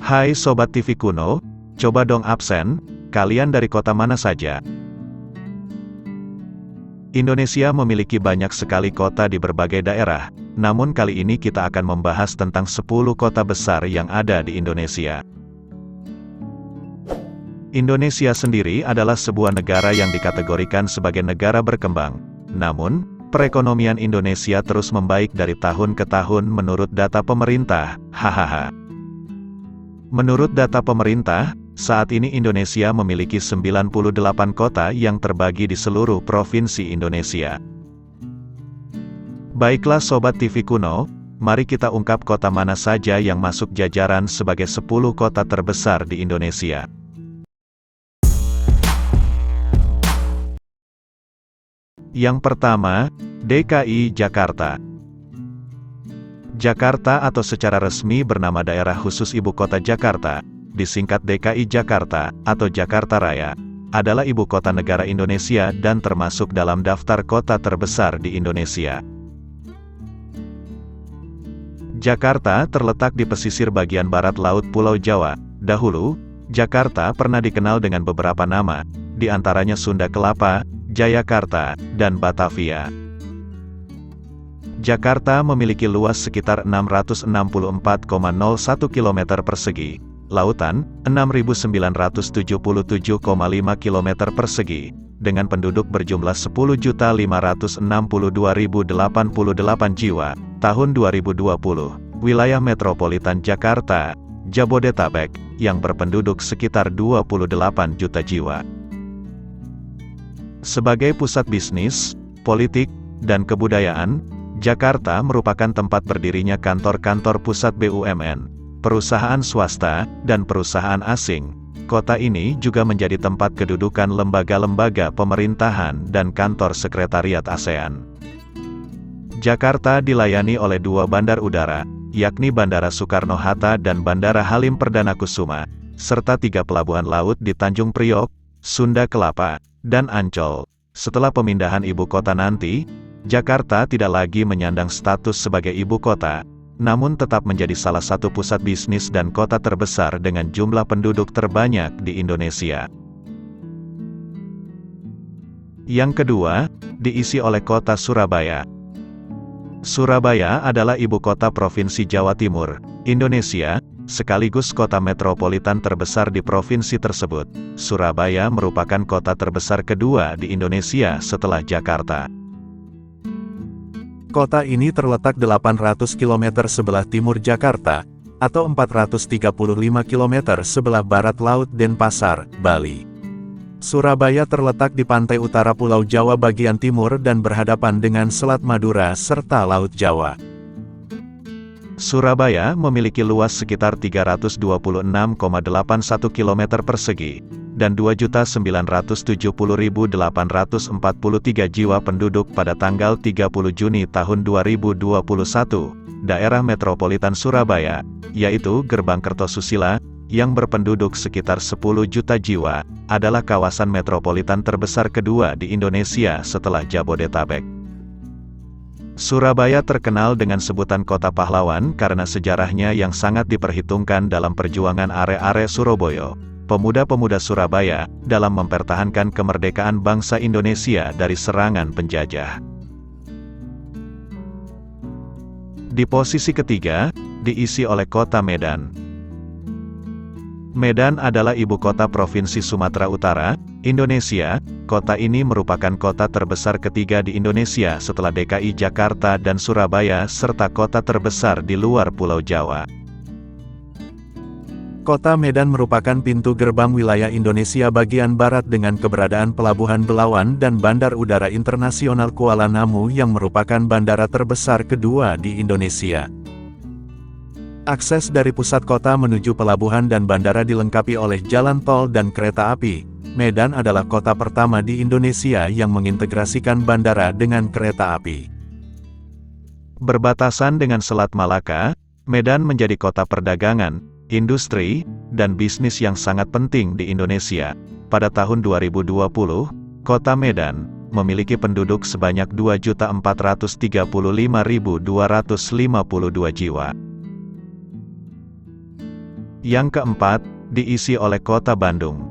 Hai Sobat TV Kuno, coba dong absen, kalian dari kota mana saja? Indonesia memiliki banyak sekali kota di berbagai daerah, namun kali ini kita akan membahas tentang 10 kota besar yang ada di Indonesia. Indonesia sendiri adalah sebuah negara yang dikategorikan sebagai negara berkembang. Namun, perekonomian Indonesia terus membaik dari tahun ke tahun menurut data pemerintah, hahaha. Menurut data pemerintah, saat ini Indonesia memiliki 98 kota yang terbagi di seluruh provinsi Indonesia. Baiklah Sobat TV Kuno, mari kita ungkap kota mana saja yang masuk jajaran sebagai 10 kota terbesar di Indonesia. Yang pertama, DKI Jakarta. Jakarta atau secara resmi bernama Daerah Khusus Ibu Kota Jakarta, disingkat DKI Jakarta, atau Jakarta Raya, adalah ibu kota negara Indonesia dan termasuk dalam daftar kota terbesar di Indonesia. Jakarta terletak di pesisir bagian barat Laut Pulau Jawa. Dahulu, Jakarta pernah dikenal dengan beberapa nama, di antaranya Sunda Kelapa, Jayakarta, dan Batavia. Jakarta memiliki luas sekitar 664,01 km persegi, lautan 6.977,5 km persegi, dengan penduduk berjumlah 10.562.088 jiwa, tahun 2020, wilayah metropolitan Jakarta, Jabodetabek, yang berpenduduk sekitar 28 juta jiwa. Sebagai pusat bisnis, politik, dan kebudayaan, Jakarta merupakan tempat berdirinya kantor-kantor pusat BUMN, perusahaan swasta, dan perusahaan asing. Kota ini juga menjadi tempat kedudukan lembaga-lembaga pemerintahan dan kantor sekretariat ASEAN. Jakarta dilayani oleh 2 bandar udara, yakni Bandara Soekarno-Hatta dan Bandara Halim Perdana Kusuma, serta 3 pelabuhan laut di Tanjung Priok, Sunda Kelapa, dan Ancol. Setelah pemindahan ibu kota nanti, Jakarta tidak lagi menyandang status sebagai ibu kota, namun tetap menjadi salah satu pusat bisnis dan kota terbesar dengan jumlah penduduk terbanyak di Indonesia. Yang kedua, diisi oleh kota Surabaya. Surabaya adalah ibu kota Provinsi Jawa Timur, Indonesia, sekaligus kota metropolitan terbesar di provinsi tersebut. Surabaya merupakan kota terbesar kedua di Indonesia setelah Jakarta. Kota ini terletak 800 km sebelah timur Jakarta, atau 435 km sebelah barat Laut Denpasar, Bali. Surabaya terletak di pantai utara Pulau Jawa bagian timur dan berhadapan dengan Selat Madura serta Laut Jawa. Surabaya memiliki luas sekitar 326,81 km persegi, dan 2.970.843 jiwa penduduk pada tanggal 30 Juni tahun 2021. Daerah metropolitan Surabaya, yaitu Gerbang Kertosusila, yang berpenduduk sekitar 10 juta jiwa, adalah kawasan metropolitan terbesar kedua di Indonesia setelah Jabodetabek. Surabaya terkenal dengan sebutan Kota Pahlawan karena sejarahnya yang sangat diperhitungkan dalam perjuangan Are-Are Surabaya, pemuda-pemuda Surabaya, dalam mempertahankan kemerdekaan bangsa Indonesia dari serangan penjajah. Di posisi ketiga, diisi oleh kota Medan. Medan adalah ibu kota Provinsi Sumatera Utara, Indonesia. Kota ini merupakan kota terbesar ketiga di Indonesia setelah DKI Jakarta dan Surabaya serta kota terbesar di luar Pulau Jawa. Kota Medan merupakan pintu gerbang wilayah Indonesia bagian barat dengan keberadaan Pelabuhan Belawan dan Bandar Udara Internasional Kuala Namu yang merupakan bandara terbesar kedua di Indonesia. Akses dari pusat kota menuju pelabuhan dan bandara dilengkapi oleh jalan tol dan kereta api. Medan adalah kota pertama di Indonesia yang mengintegrasikan bandara dengan kereta api. Berbatasan dengan Selat Malaka, Medan menjadi kota perdagangan, industri, dan bisnis yang sangat penting di Indonesia. Pada tahun 2020, kota Medan memiliki penduduk sebanyak 2.435.252 jiwa. Yang keempat, diisi oleh kota Bandung.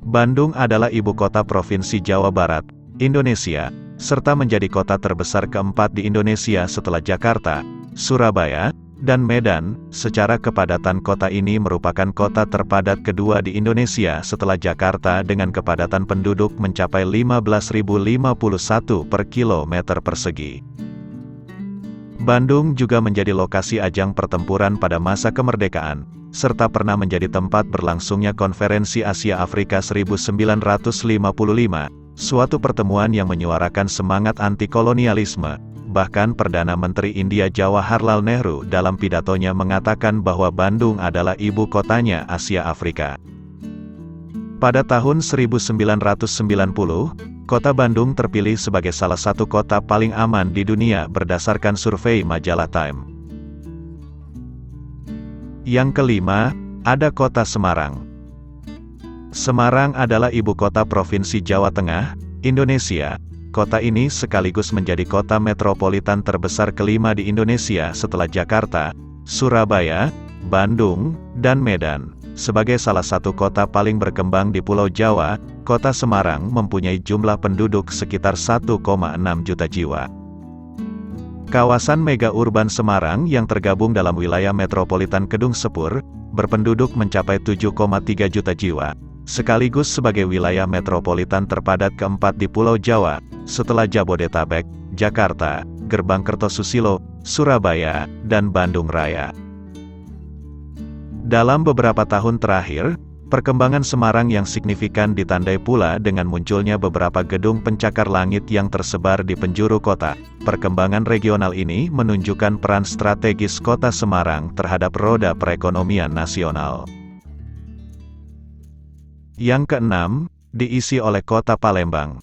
Bandung adalah ibu kota Provinsi Jawa Barat, Indonesia, serta menjadi kota terbesar keempat di Indonesia setelah Jakarta, Surabaya, dan Medan. Secara kepadatan kota ini merupakan kota terpadat kedua di Indonesia setelah Jakarta dengan kepadatan penduduk mencapai 15.051 per kilometer persegi. Bandung juga menjadi lokasi ajang pertempuran pada masa kemerdekaan, serta pernah menjadi tempat berlangsungnya Konferensi Asia Afrika 1955, suatu pertemuan yang menyuarakan semangat anti-kolonialisme. Bahkan Perdana Menteri India Jawaharlal Nehru dalam pidatonya mengatakan bahwa Bandung adalah ibu kotanya Asia Afrika. Pada tahun 1990, kota Bandung terpilih sebagai salah satu kota paling aman di dunia berdasarkan survei majalah Time. Yang kelima, ada kota Semarang. Semarang adalah ibu kota Provinsi Jawa Tengah, Indonesia. Kota ini sekaligus menjadi kota metropolitan terbesar kelima di Indonesia setelah Jakarta, Surabaya, Bandung, dan Medan. Sebagai salah satu kota paling berkembang di Pulau Jawa, kota Semarang mempunyai jumlah penduduk sekitar 1,6 juta jiwa. Kawasan Mega Urban Semarang yang tergabung dalam wilayah metropolitan Kedung Sepur, berpenduduk mencapai 7,3 juta jiwa, sekaligus sebagai wilayah metropolitan terpadat keempat di Pulau Jawa, setelah Jabodetabek, Jakarta, Gerbang Kertosusilo, Surabaya, dan Bandung Raya. Dalam beberapa tahun terakhir, perkembangan Semarang yang signifikan ditandai pula dengan munculnya beberapa gedung pencakar langit yang tersebar di penjuru kota. Perkembangan regional ini menunjukkan peran strategis kota Semarang terhadap roda perekonomian nasional. Yang keenam, diisi oleh kota Palembang.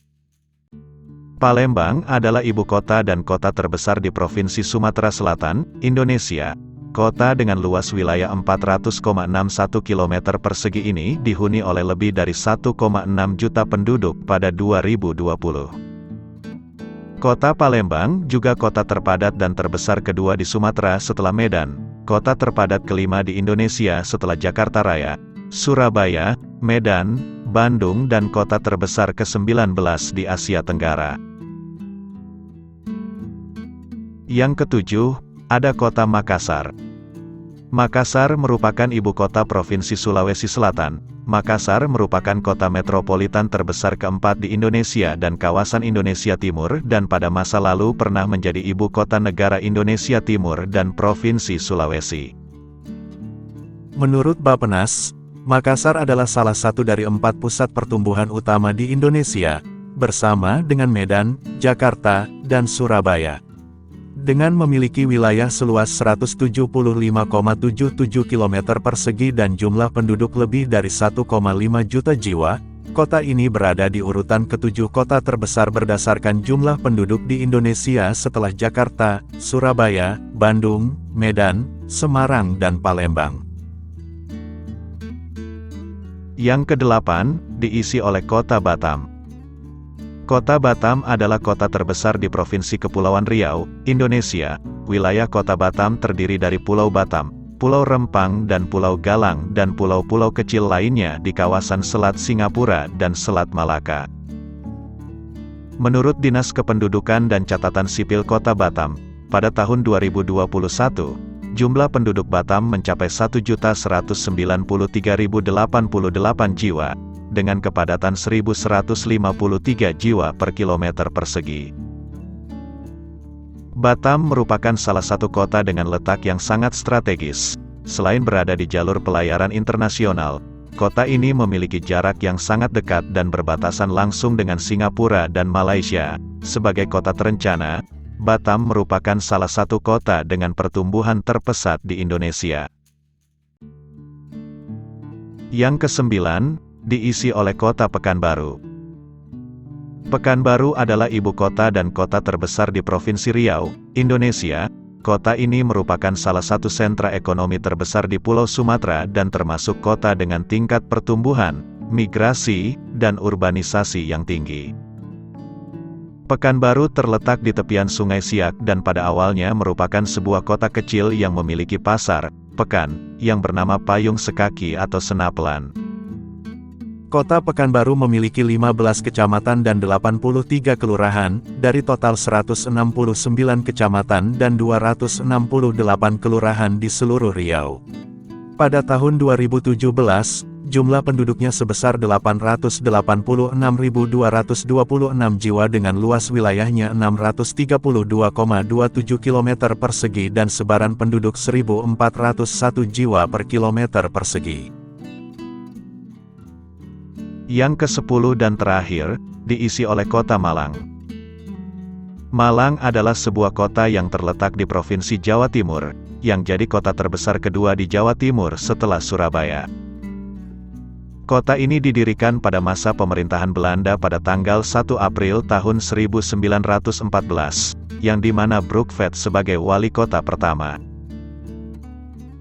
Palembang adalah ibu kota dan kota terbesar di Provinsi Sumatera Selatan, Indonesia. Kota dengan luas wilayah 400,61 km persegi ini dihuni oleh lebih dari 1,6 juta penduduk pada 2020. Kota Palembang juga kota terpadat dan terbesar kedua di Sumatera setelah Medan, kota terpadat kelima di Indonesia setelah Jakarta Raya, Surabaya, Medan, Bandung, dan kota terbesar ke-19 di Asia Tenggara. Yang ketujuh, ada kota Makassar. Makassar merupakan ibu kota Provinsi Sulawesi Selatan. Makassar merupakan kota metropolitan terbesar keempat di Indonesia dan kawasan Indonesia Timur dan pada masa lalu pernah menjadi ibu kota negara Indonesia Timur dan Provinsi Sulawesi. Menurut Bappenas, Makassar adalah salah satu dari 4 pusat pertumbuhan utama di Indonesia, bersama dengan Medan, Jakarta, dan Surabaya. Dengan memiliki wilayah seluas 175,77 km persegi dan jumlah penduduk lebih dari 1,5 juta jiwa, kota ini berada di urutan ke-7 kota terbesar berdasarkan jumlah penduduk di Indonesia setelah Jakarta, Surabaya, Bandung, Medan, Semarang, dan Palembang. Yang kedelapan, diisi oleh kota Batam. Kota Batam adalah kota terbesar di Provinsi Kepulauan Riau, Indonesia. Wilayah kota Batam terdiri dari Pulau Batam, Pulau Rempang dan Pulau Galang dan pulau-pulau kecil lainnya di kawasan Selat Singapura dan Selat Malaka. Menurut Dinas Kependudukan dan Catatan Sipil Kota Batam, pada tahun 2021, jumlah penduduk Batam mencapai 1.193.088 jiwa, dengan kepadatan 1.153 jiwa per kilometer persegi. Batam merupakan salah satu kota dengan letak yang sangat strategis. Selain berada di jalur pelayaran internasional, kota ini memiliki jarak yang sangat dekat dan berbatasan langsung dengan Singapura dan Malaysia. Sebagai kota terencana, Batam merupakan salah satu kota dengan pertumbuhan terpesat di Indonesia. Yang kesembilan, diisi oleh kota Pekanbaru. Pekanbaru adalah ibu kota dan kota terbesar di Provinsi Riau, Indonesia. Kota ini merupakan salah satu sentra ekonomi terbesar di Pulau Sumatera dan termasuk kota dengan tingkat pertumbuhan, migrasi, dan urbanisasi yang tinggi. Pekanbaru terletak di tepian Sungai Siak dan pada awalnya merupakan sebuah kota kecil yang memiliki pasar, pekan, yang bernama payung sekaki atau senapelan. Kota Pekanbaru memiliki 15 kecamatan dan 83 kelurahan, dari total 169 kecamatan dan 268 kelurahan di seluruh Riau. Pada tahun 2017, jumlah penduduknya sebesar 886.226 jiwa dengan luas wilayahnya 632,27 km persegi dan sebaran penduduk 1.401 jiwa per kilometer persegi. Yang ke-10 dan terakhir, diisi oleh Kota Malang. Malang adalah sebuah kota yang terletak di Provinsi Jawa Timur, yang jadi kota terbesar kedua di Jawa Timur setelah Surabaya. Kota ini didirikan pada masa pemerintahan Belanda pada tanggal 1 April tahun 1914, yang dimana Brookvet sebagai wali kota pertama.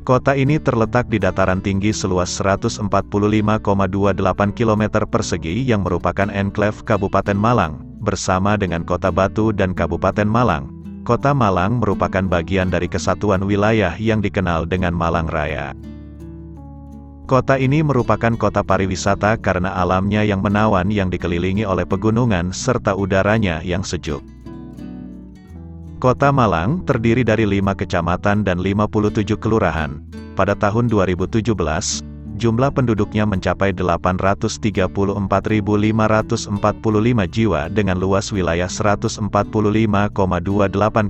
Kota ini terletak di dataran tinggi seluas 145,28 km persegi yang merupakan enklave Kabupaten Malang, bersama dengan Kota Batu dan Kabupaten Malang. Kota Malang merupakan bagian dari kesatuan wilayah yang dikenal dengan Malang Raya. Kota ini merupakan kota pariwisata karena alamnya yang menawan yang dikelilingi oleh pegunungan serta udaranya yang sejuk. Kota Malang terdiri dari 5 kecamatan dan 57 kelurahan. Pada tahun 2017, jumlah penduduknya mencapai 834.545 jiwa dengan luas wilayah 145,28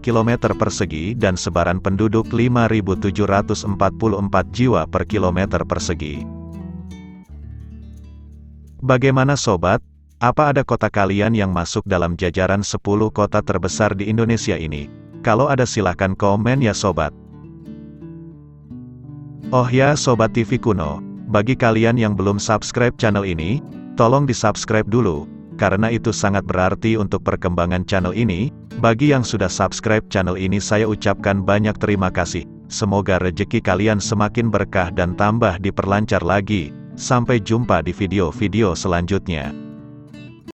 km persegi dan sebaran penduduk 5.744 jiwa per kilometer persegi. Bagaimana sobat? Apa ada kota kalian yang masuk dalam jajaran 10 kota terbesar di Indonesia ini? Kalau ada silahkan komen ya sobat. Oh ya sobat TV Kuno, bagi kalian yang belum subscribe channel ini, tolong di-subscribe dulu, karena itu sangat berarti untuk perkembangan channel ini. Bagi yang sudah subscribe channel ini saya ucapkan banyak terima kasih. Semoga rezeki kalian semakin berkah dan tambah diperlancar lagi. Sampai jumpa di video-video selanjutnya.